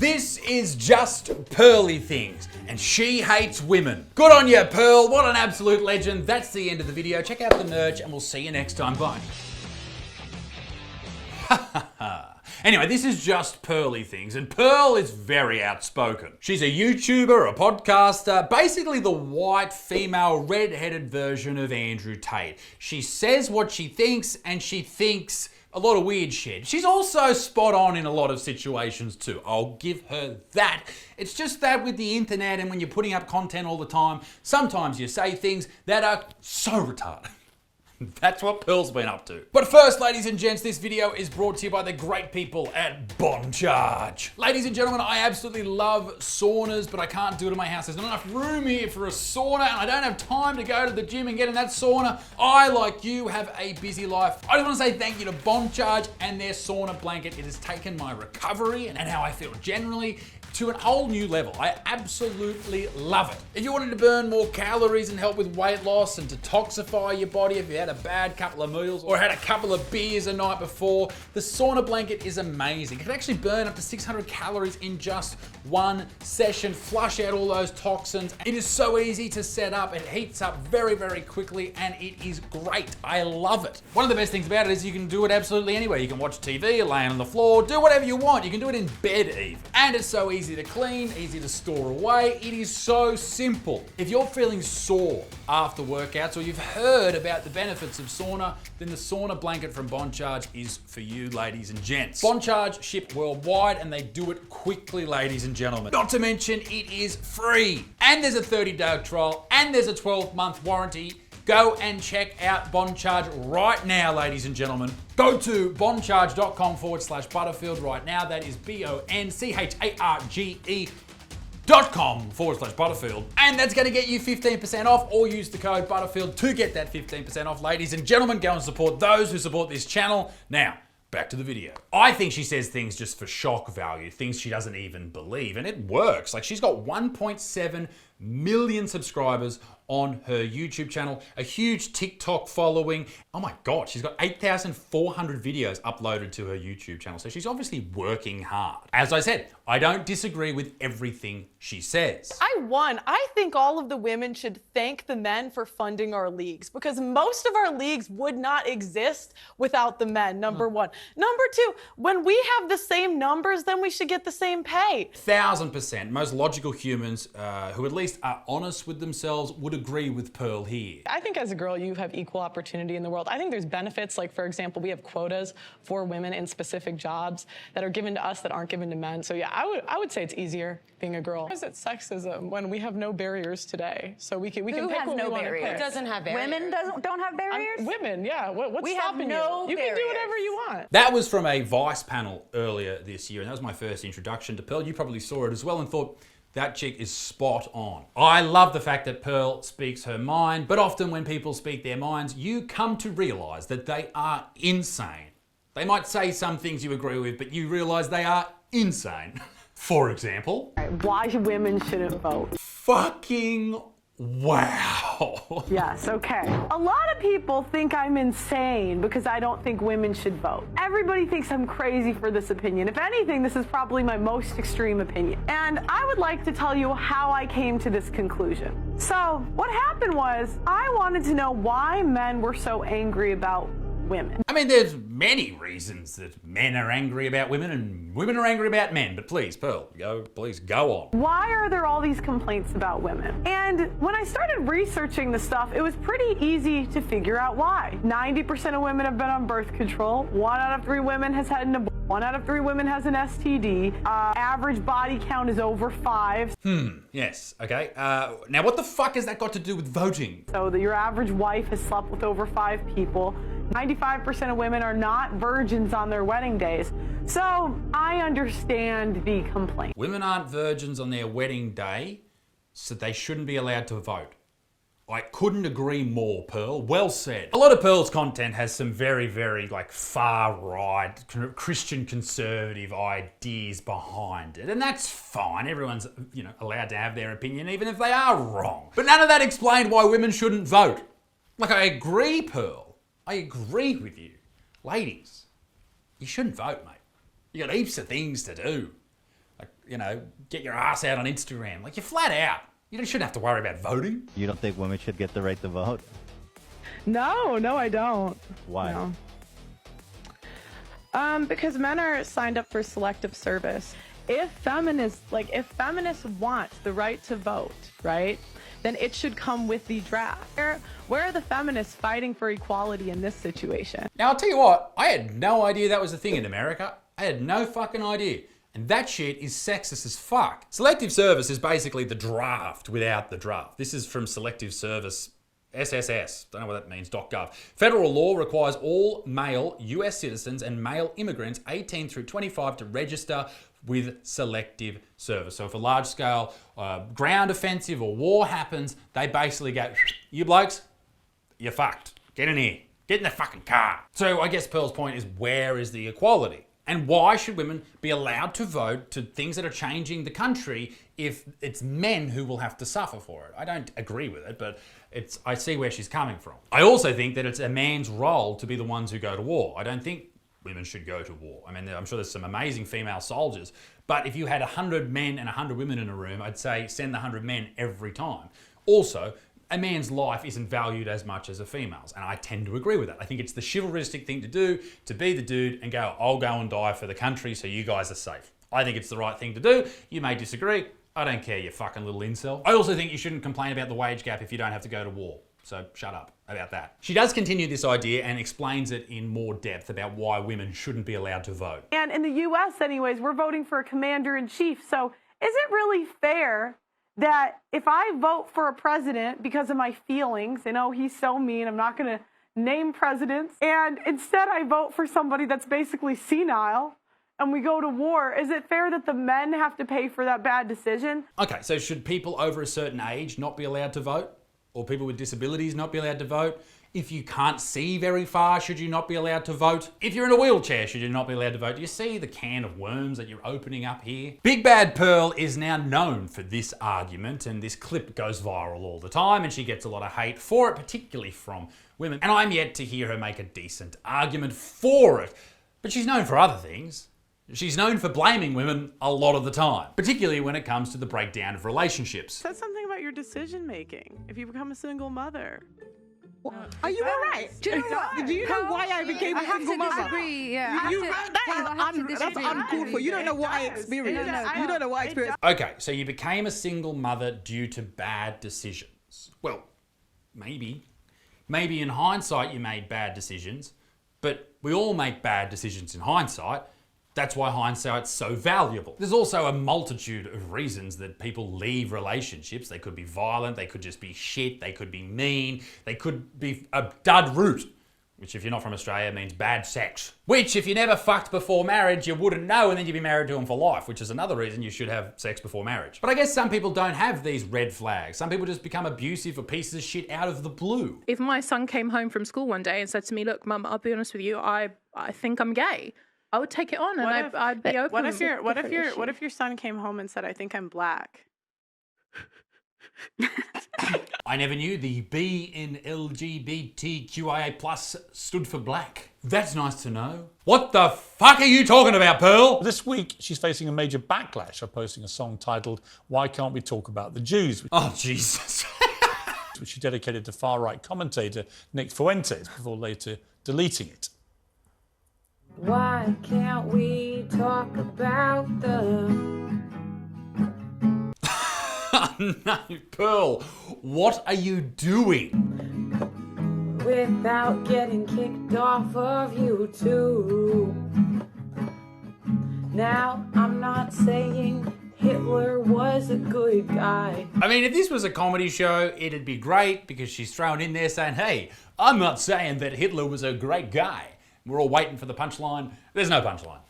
This is just Pearly Things, and she hates women. Good on you, Pearl. What an absolute legend. That's the end of the video. Check out the merch, and we'll see you next time. Bye. Anyway, this is just Pearly Things, and Pearl is very outspoken. She's a YouTuber, a podcaster, basically the white, female, red-headed version of Andrew Tate. She says what she thinks, and she thinks a lot of weird shit. She's also spot on in a lot of situations too. I'll give her that. It's just that with the internet and when you're putting up content all the time, sometimes you say things that are so retarded. That's what Pearl's been up to. But first, ladies and gents, this video is brought to you by the great people at Bon Charge. Ladies and gentlemen, I absolutely love saunas, but I can't do it in my house. There's not enough room here for a sauna, and I don't have time to go to the gym and get in that sauna. I, like you, have a busy life. I just want to say thank you to Bon Charge and their sauna blanket. It has taken my recovery and how I feel generally to a whole new level. I absolutely love it. If you wanted to burn more calories and help with weight loss and detoxify your body, if you had a bad couple of meals or had a couple of beers the night before, the sauna blanket is amazing. It can actually burn up to 600 calories in just one session, flush out all those toxins. It is so easy to set up. It heats up very, very quickly, and it is great. I love it. One of the best things about it is you can do it absolutely anywhere. You can watch TV, laying on the floor, do whatever you want. You can do it in bed even. And it's so easy to clean, easy to store away. It is so simple. If you're feeling sore after workouts or you've heard about the benefits of sauna, then the sauna blanket from Bon Charge is for you, ladies and gents. Bon Charge ship worldwide, and they do it quickly, ladies and gentlemen. Not to mention, it is free. And there's a 30-day trial, and there's a 12-month warranty. Go and check out Bon Charge right now, ladies and gentlemen. Go to boncharge.com/Butterfield right now. That is BONCHARGE.com/Butterfield. And that's going to get you 15% off, or use the code Butterfield to get that 15% off. Ladies and gentlemen, go and support those who support this channel. Now, back to the video. I think she says things just for shock value, things she doesn't even believe, and it works. Like, she's got 1.7 million subscribers on her YouTube channel, a huge TikTok following. Oh my God, she's got 8,400 videos uploaded to her YouTube channel. So she's obviously working hard. As I said, I don't disagree with everything she says. I think all of the women should thank the men for funding our leagues, because most of our leagues would not exist without the men, number one. Number two, when we have the same numbers, then we should get the same pay. 1000%. Most logical humans who at least are honest with themselves would agree with Pearl here. I think as a girl, you have equal opportunity in the world. I think there's benefits, like, for example, we have quotas for women in specific jobs that are given to us that aren't given to men. So yeah, I would say it's easier being a girl. Is it sexism when we have no barriers today? So we can pick what we want to pick. Who doesn't have barriers? Women don't have barriers? Women, yeah. What's stopping you? You can do whatever you want. That was from a Vice panel earlier this year, and that was my first introduction to Pearl. You probably saw it as well and thought, that chick is spot on. I love the fact that Pearl speaks her mind, but often when people speak their minds, you come to realize that they are insane. They might say some things you agree with, but you realize they are insane. For example, why women shouldn't vote. Fucking wow. Yes, okay. A lot of people think I'm insane because I don't think women should vote. Everybody thinks I'm crazy for this opinion. If anything, this is probably my most extreme opinion. And I would like to tell you how I came to this conclusion. So, what happened was, I wanted to know why men were so angry about women. I mean, there's many reasons that men are angry about women and women are angry about men, but please, Pearl, please go on. Why are there all these complaints about women? And when I started researching the stuff, it was pretty easy to figure out why. 90% of women have been on birth control. 1 out of 3 women has had an abortion. 1 out of 3 women has an STD. Average body count is over 5. Yes, okay. Now what the fuck has that got to do with voting? So that your average wife has slept with over 5 people. 95% of women are not virgins on their wedding days. So I understand the complaint. Women aren't virgins on their wedding day, so they shouldn't be allowed to vote. I couldn't agree more, Pearl. Well said. A lot of Pearl's content has some very, very far-right, Christian conservative ideas behind it, and that's fine. Everyone's, allowed to have their opinion, even if they are wrong. But none of that explained why women shouldn't vote. I agree, Pearl. I agree with you. Ladies, you shouldn't vote, mate. You got heaps of things to do. Like, you know, get your ass out on Instagram. Like, you're flat out. You shouldn't have to worry about voting. You don't think women should get the right to vote? No, I don't. Why? No. Because men are signed up for selective service. If feminists want the right to vote, right, then it should come with the draft. Where are the feminists fighting for equality in this situation? Now, I'll tell you what, I had no idea that was a thing in America. I had no fucking idea. And that shit is sexist as fuck. Selective service is basically the draft without the draft. This is from Selective Service SSS, don't know what that means, .gov. Federal law requires all male US citizens and male immigrants 18 through 25 to register with selective service. So if a large scale ground offensive or war happens, they basically go, you blokes, you're fucked. Get in here. Get in the fucking car. So I guess Pearl's point is, where is the equality? And why should women be allowed to vote to things that are changing the country if it's men who will have to suffer for it? I don't agree with it, but I see where she's coming from. I also think that it's a man's role to be the ones who go to war. I don't think women should go to war. I mean, I'm sure there's some amazing female soldiers, but if you had 100 men and 100 women in a room, I'd say send the 100 men every time. Also, a man's life isn't valued as much as a female's, and I tend to agree with that. I think it's the chivalristic thing to do, to be the dude and go, I'll go and die for the country so you guys are safe. I think it's the right thing to do. You may disagree. I don't care, you fucking little incel. I also think you shouldn't complain about the wage gap if you don't have to go to war. So shut up about that. She does continue this idea and explains it in more depth about why women shouldn't be allowed to vote. And in the US anyways, we're voting for a commander-in-chief. So is it really fair that if I vote for a president because of my feelings, and oh, he's so mean, I'm not going to name presidents, and instead I vote for somebody that's basically senile, and we go to war, is it fair that the men have to pay for that bad decision? Okay, so should people over a certain age not be allowed to vote? Or people with disabilities not be allowed to vote? If you can't see very far, should you not be allowed to vote? If you're in a wheelchair, should you not be allowed to vote? Do you see the can of worms that you're opening up here? Big Bad Pearl is now known for this argument, and this clip goes viral all the time, and she gets a lot of hate for it, particularly from women. And I'm yet to hear her make a decent argument for it. But she's known for other things. She's known for blaming women a lot of the time, particularly when it comes to the breakdown of relationships. Says something about your decision making if you become a single mother. Are you all right? Do you know what? Do you know why I became a single mother? Disagree, yeah. That's uncalled for. You don't know what I experienced. You don't know what I experienced. Okay, so you became a single mother due to bad decisions. Well, maybe. Maybe in hindsight you made bad decisions, but we all make bad decisions in hindsight. That's why hindsight's so valuable. There's also a multitude of reasons that people leave relationships. They could be violent, they could just be shit, they could be mean, they could be a dud root, which if you're not from Australia means bad sex. Which if you never fucked before marriage, you wouldn't know, and then you'd be married to them for life, which is another reason you should have sex before marriage. But I guess some people don't have these red flags. Some people just become abusive or pieces of shit out of the blue. If my son came home from school one day and said to me, look, Mum, I'll be honest with you, I think I'm gay, I would take it on and I'd be open. What if your son came home and said, I think I'm black? I never knew the B in LGBTQIA+ stood for black. That's nice to know. What the fuck are you talking about, Pearl? This week, she's facing a major backlash for posting a song titled Why Can't We Talk About the Jews? Oh, Jesus. Which she dedicated to far-right commentator Nick Fuentes before later deleting it. Why can't we talk about them? No, Pearl, what are you doing? Without getting kicked off of YouTube. Now, I'm not saying Hitler was a good guy. I mean, if this was a comedy show, it'd be great because she's thrown in there saying, hey, I'm not saying that Hitler was a great guy. We're all waiting for the punchline. There's no punchline.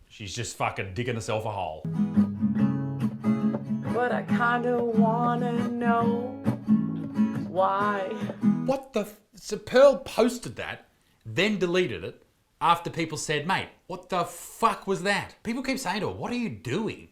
She's just fucking digging herself a hole. But I kinda wanna know why. What the... So Pearl posted that, then deleted it, after people said, mate, what the fuck was that? People keep saying to her, what are you doing?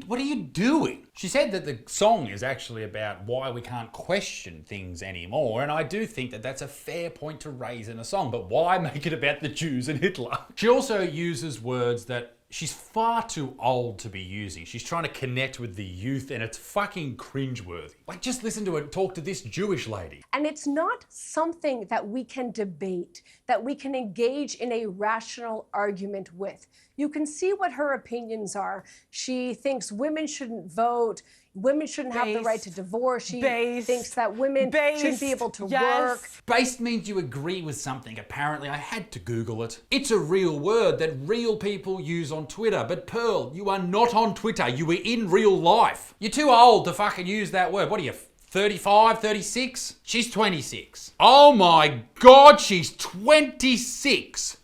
What are you doing? She said that the song is actually about why we can't question things anymore, and I do think that that's a fair point to raise in a song, but why make it about the Jews and Hitler? She also uses words that she's far too old to be using. She's trying to connect with the youth and it's fucking cringeworthy. Like, just listen to her talk to this Jewish lady. And it's not something that we can debate, that we can engage in a rational argument with. You can see what her opinions are. She thinks women shouldn't vote. Women shouldn't have the right to divorce. She thinks that women shouldn't be able to work. Based means you agree with something. Apparently, I had to Google it. It's a real word that real people use on Twitter. But Pearl, you are not on Twitter. You were in real life. You're too old to fucking use that word. What are you, 35, 36? She's 26. Oh my God, she's 26.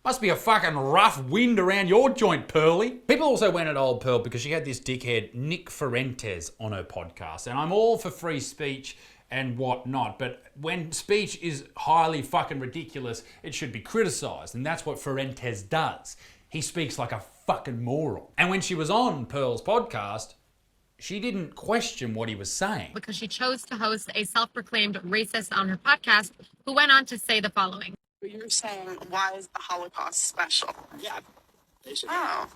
Must be a fucking rough wind around your joint, Pearly. People also went at old Pearl because she had this dickhead Nick Fuentes on her podcast. And I'm all for free speech and whatnot, but when speech is highly fucking ridiculous, it should be criticised. And that's what Fuentes does. He speaks like a fucking moron. And when she was on Pearl's podcast, she didn't question what he was saying. Because she chose to host a self-proclaimed racist on her podcast, who went on to say the following. You're saying, why is the Holocaust special? Yeah. Oh.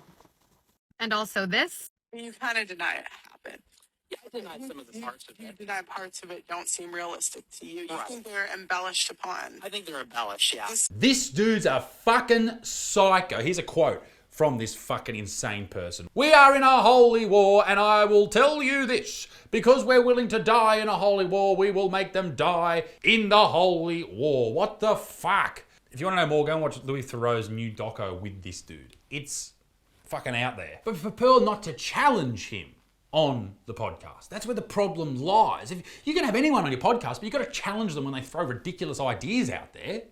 And also this. You kind of deny it happened. Yeah, I deny some of the parts of it. You deny parts of it don't seem realistic to you. You think they're embellished upon. I think they're embellished, yeah. This dude's a fucking psycho. Here's a quote from this fucking insane person. We are in a holy war, and I will tell you this. Because we're willing to die in a holy war, we will make them die in the holy war. What the fuck? If you want to know more, go and watch Louis Theroux's new doco with this dude. It's fucking out there. But for Pearl not to challenge him on the podcast, that's where the problem lies. If you can have anyone on your podcast, but you've got to challenge them when they throw ridiculous ideas out there.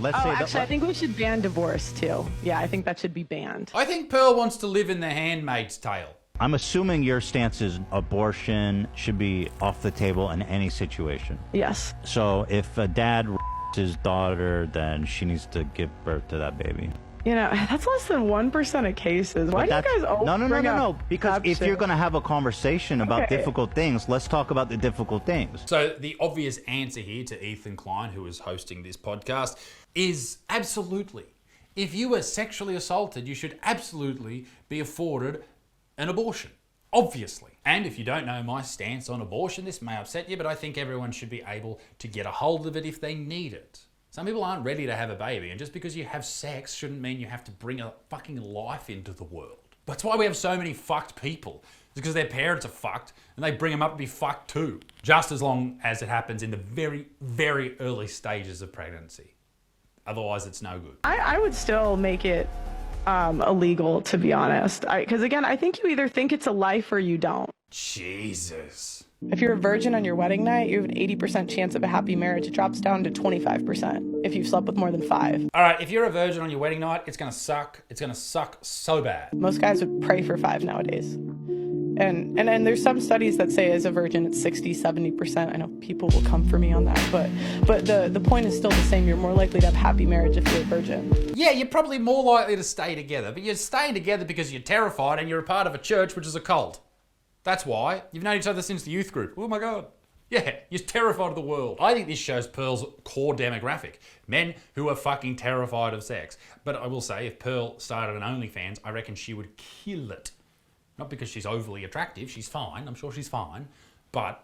Actually, I think we should ban divorce too. Yeah, I think that should be banned. I think Pearl wants to live in The Handmaid's Tale. I'm assuming your stance is abortion should be off the table in any situation. Yes. So if a dad his daughter, then she needs to give birth to that baby. You know, that's less than 1% of cases. Why do you guys always No. Because if you're going to have a conversation about difficult things, let's talk about the difficult things. So the obvious answer here to Ethan Klein, who is hosting this podcast, is absolutely. If you were sexually assaulted, you should absolutely be afforded an abortion. Obviously. And if you don't know my stance on abortion, this may upset you, but I think everyone should be able to get a hold of it if they need it. Some people aren't ready to have a baby, and just because you have sex shouldn't mean you have to bring a fucking life into the world. That's why we have so many fucked people. It's because their parents are fucked, and they bring them up to be fucked too. Just as long as it happens in the very, very early stages of pregnancy. Otherwise, it's no good. I would still make it illegal, to be honest. Because again, I think you either think it's a life or you don't. Jesus. If you're a virgin on your wedding night, you have an 80% chance of a happy marriage. It drops down to 25% if you've slept with more than 5. All right, if you're a virgin on your wedding night, it's gonna suck. It's gonna suck so bad. Most guys would pray for 5 nowadays. And there's some studies that say as a virgin it's 60-70%. I know people will come for me on that, but the point is still the same. You're more likely to have happy marriage if you're a virgin. Yeah, you're probably more likely to stay together, but you're staying together because you're terrified and you're a part of a church which is a cult. That's why. You've known each other since the youth group. Oh my God. Yeah, you're terrified of the world. I think this shows Pearl's core demographic. Men who are fucking terrified of sex. But I will say, if Pearl started an OnlyFans, I reckon she would kill it. Not because she's overly attractive, she's fine, I'm sure she's fine, but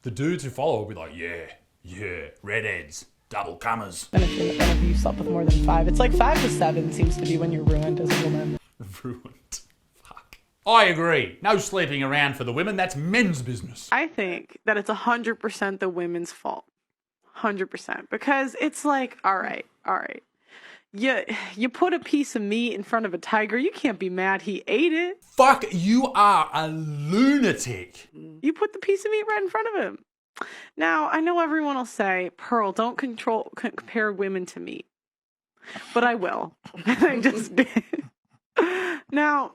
the dudes who follow will be like, yeah, redheads, double comers. And if you slept with more than 5, it's like 5 to 7 seems to be when you're ruined as a woman. Ruined. Fuck. I agree. No sleeping around for the women, that's men's business. I think that it's 100% the women's fault. 100%. Because it's like, all right. You put a piece of meat in front of a tiger, you can't be mad he ate it. Fuck, you are a lunatic. You put the piece of meat right in front of him. Now, I know everyone will say, Pearl, don't compare women to meat. But I will. I just did. Now,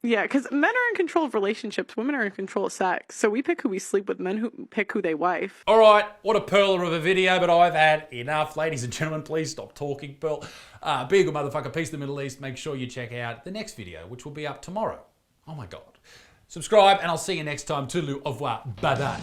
yeah, because men are in control of relationships, women are in control of sex. So we pick who we sleep with, men who pick who they wife. All right, what a pearler of a video, but I've had enough. Ladies and gentlemen, please stop talking, Pearl. Be a good motherfucker, peace in the Middle East. Make sure you check out the next video, which will be up tomorrow. Oh my God. Subscribe, and I'll see you next time. Toodaloo, au revoir, bye-bye.